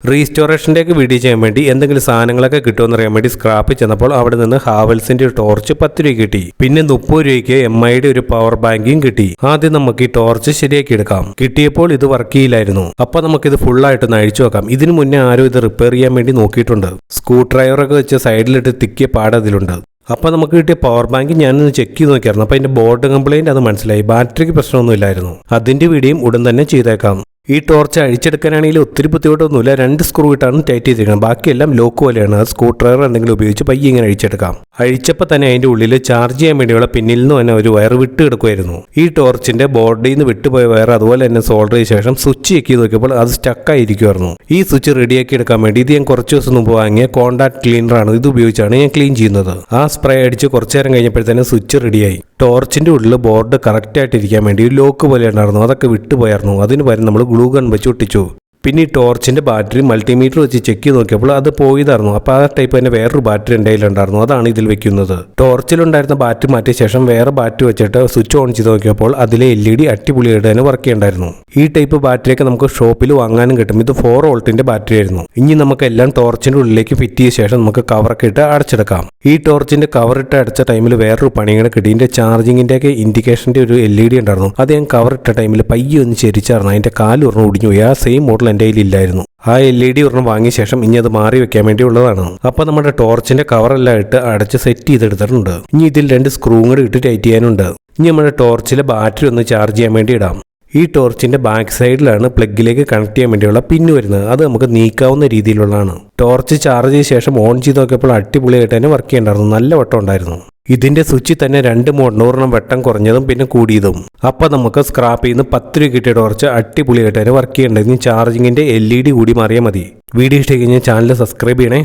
റീസ്റ്റോറേഷൻ്റെ ഒക്കെ വീഡിയോ ചെയ്യാൻ വേണ്ടി എന്തെങ്കിലും സാധനങ്ങളൊക്കെ കിട്ടുമെന്ന് അറിയാൻ വേണ്ടി സ്ക്രാപ്പിൽ ചെന്നപ്പോൾ അവിടെ നിന്ന് ഹാവൽസിന്റെ ഒരു ടോർച്ച് 10 രൂപ കിട്ടി. പിന്നെ 30 രൂപയ്ക്ക് MIയുടെ ഒരു പവർ ബാങ്കും കിട്ടി. ആദ്യം നമുക്ക് ഈ ടോർച്ച് ശരിയാക്കി എടുക്കാം. കിട്ടിയപ്പോൾ ഇത് വർക്ക് ചെയ്യില്ലായിരുന്നു. അപ്പൊ നമുക്കിത് ഫുള്ളായിട്ടൊന്ന് അഴിച്ചു നോക്കാം. ഇതിനു മുന്നേ ആരും ഇത് റിപ്പയർ ചെയ്യാൻ വേണ്ടി നോക്കിയിട്ടുണ്ട്. സ്ക്രൂ ഡ്രൈവറൊക്കെ വെച്ച് സൈഡിലിട്ട് തിക്കിയ പാട് അതിലുണ്ട്. അപ്പോൾ നമുക്ക് കിട്ടിയ പവർ ബാങ്ക് ഞാനൊന്ന് ചെക്ക് ചെയ്ത് നോക്കിയായിരുന്നു. അപ്പോൾ അതിൻ്റെ ബോർഡ് കംപ്ലൈൻറ്റ് അത് മനസ്സിലായി. ബാറ്ററിക്ക് പ്രശ്നമൊന്നും ഇല്ലായിരുന്നു. അതിൻ്റെ വീഡിയോയും ഉടൻ തന്നെ ചെയ്തേക്കാം. ഈ ടോർച്ച് അഴിച്ചെടുക്കാനാണെങ്കിൽ ഒത്തിരി ബുദ്ധിമുട്ടൊന്നുമില്ല. 2 സ്ക്രൂ ഇട്ടാണ് ടൈറ്റ് ചെയ്തിരിക്കുന്നത്. ബാക്കിയെല്ലാം ലോക്ക് പോലെയാണ്. അത് സ്ക്രൂ ഡ്രൈവർ എന്തെങ്കിലും ഉപയോഗിച്ച് പയ്യെ ഇങ്ങനെ അഴിച്ചെടുക്കാം. അഴിച്ചപ്പോൾ തന്നെ അതിൻ്റെ ഉള്ളിൽ ചാർജ് ചെയ്യാൻ വേണ്ടിയുള്ള പിന്നിൽ നിന്ന് തന്നെ ഒരു വയർ വിട്ട് കിടക്കുമായിരുന്നു. ഈ ടോർച്ചിൻ്റെ ബോർഡിൽ നിന്ന് വിട്ടുപോയ വയർ അതുപോലെ തന്നെ സോൾഡർ ചെയ്ത ശേഷം സ്വിച്ച് ചെക്ക് ചെയ്ത് നോക്കിയപ്പോൾ അത് സ്റ്റക്കായിരിക്കുമായിരുന്നു. ഈ സ്വിച്ച് റെഡിയാക്കി എടുക്കാൻ വേണ്ടി ഇത് ഞാൻ കുറച്ച് ദിവസം മുമ്പ് വാങ്ങിയ കോണ്ടാക്ട് ക്ലീനറാണ്. ഇത് ഉപയോഗിച്ചാണ് ഞാൻ ക്ലീൻ ചെയ്യുന്നത്. ആ സ്പ്രേ അടിച്ച് കുറച്ച് നേരം കഴിഞ്ഞപ്പോഴത്തേന് സ്വിച്ച് റെഡിയായി. ടോർച്ചിൻ്റെ ഉള്ളിൽ ബോർഡ് കറക്റ്റായിട്ടിരിക്കാൻ വേണ്ടി ഒരു ലോക്ക് പോലെ ഉണ്ടായിരുന്നു. അതൊക്കെ വിട്ടുപോയായിരുന്നു. അതിന് പകരം നമ്മൾ ഗ്ലൂ ഗൺ വെച്ച് ഒട്ടിച്ചു. പിന്നെ ഈ ടോർച്ചിൻ്റെ ബാറ്ററി മൾട്ടിമീറ്റർ വെച്ച് ചെക്ക് ചെയ്ത് നോക്കിയപ്പോൾ അത് പോയതായിരുന്നു. അപ്പോൾ ആ ടൈപ്പ് തന്നെ വേറൊരു ബാറ്ററി എൻ്റെ കയ്യിലുണ്ടായിരുന്നു. അതാണ് ഇതിൽ വെക്കുന്നത്. ടോർച്ചിലുണ്ടായിരുന്ന ബാറ്ററി മാറ്റിയ ശേഷം വേറെ ബാറ്ററി വെച്ചിട്ട് സ്വിച്ച് ഓൺ ചെയ്ത് നോക്കിയപ്പോൾ അതിലെ LED അടിപൊളിയായിട്ട് തന്നെ വർക്ക് ചെയ്യണ്ടായിരുന്നു. ഈ ടൈപ്പ് ബാറ്ററിയൊക്കെ നമുക്ക് ഷോപ്പിൽ വാങ്ങാനും കിട്ടും. ഇത് 4 വോൾട്ടിൻ്റെ ബാറ്ററി ആയിരുന്നു. ഇനി നമുക്ക് എല്ലാം ടോർച്ചിൻ്റെ ഉള്ളിലേക്ക് ഫിറ്റ് ചെയ്ത ശേഷം നമുക്ക് കവറൊക്കെ ഇട്ട് അടച്ചെടുക്കാം. ഈ ടോർച്ചിൻ്റെ കവറിട്ട് അടച്ച ടൈമിൽ വേറൊരു പണിങ്ങനെ കിട്ടി. ഇതിൻ്റെ ചാർജിങ്ങിൻ്റെയൊക്കെ ഇൻഡിക്കേഷൻ്റെ ഒരു LED ഉണ്ടായിരുന്നു. അത് ഞാൻ കവറിട്ട ടൈമിൽ പയ്യെ ഒന്ന് ചെരിച്ചായിരുന്നു. അതിൻ്റെ കാല് ഒരെണ്ണം ഒടിഞ്ഞു പോയി. ആ സെയിം മോഡൽ എൻ്റെ കയ്യിലില്ലായിരുന്നു. ആ LED ഒരെണ്ണം വാങ്ങിയ ശേഷം ഇനി അത് മാറി വെക്കാൻ വേണ്ടി ഉള്ളതാണ്. അപ്പോൾ നമ്മുടെ ടോർച്ചിൻ്റെ കവറെല്ലാം ഇട്ട് അടച്ച് സെറ്റ് ചെയ്തെടുത്തിട്ടുണ്ട്. ഇനി ഇതിൽ 2 സ്ക്രൂ കൂടി ഇട്ട് ടൈറ്റ് ചെയ്യാനുണ്ട്. ഇനി നമ്മുടെ ടോർച്ചിലെ ബാറ്ററി ഒന്ന് ചാർജ് ചെയ്യാൻ വേണ്ടി ഇടാം. ഈ ടോർച്ചിൻ്റെ ബാക്ക് സൈഡിലാണ് പ്ലഗിലേക്ക് കണക്ട് ചെയ്യാൻ വേണ്ടിയുള്ള പിന്ന് വരുന്നത്. അത് നമുക്ക് നീക്കാവുന്ന രീതിയിലുള്ളതാണ്. ടോർച്ച് ചാർജ് ചെയ്ത ശേഷം ഓൺ ചെയ്ത് നോക്കിയപ്പോൾ അടിപൊളിയായിട്ട് തന്നെ വർക്ക് ചെയ്യണ്ടായിരുന്നു. നല്ല വട്ടം ഉണ്ടായിരുന്നു. ഇതിൻ്റെ സ്വിച്ചിൽ തന്നെ 2 മോഡിന് ഒരെണ്ണം വെട്ടം കുറഞ്ഞതും പിന്നെ കൂടിയതും. അപ്പോൾ നമുക്ക് സ്ക്രാപ്പിൽ നിന്ന് 10 രൂപ കിട്ടിയ ടോർച്ച് അടിപൊളിയായിട്ട് തന്നെ വർക്ക് ചെയ്യേണ്ടത്. ചാർജിങ്ങിൻ്റെ LED കൂടി മാറിയാൽ മതി. വീഡിയോ ഇഷ്ടമായി കഴിഞ്ഞാൽ ചാനൽ സബ്സ്ക്രൈബ് ചെയ്യണേ.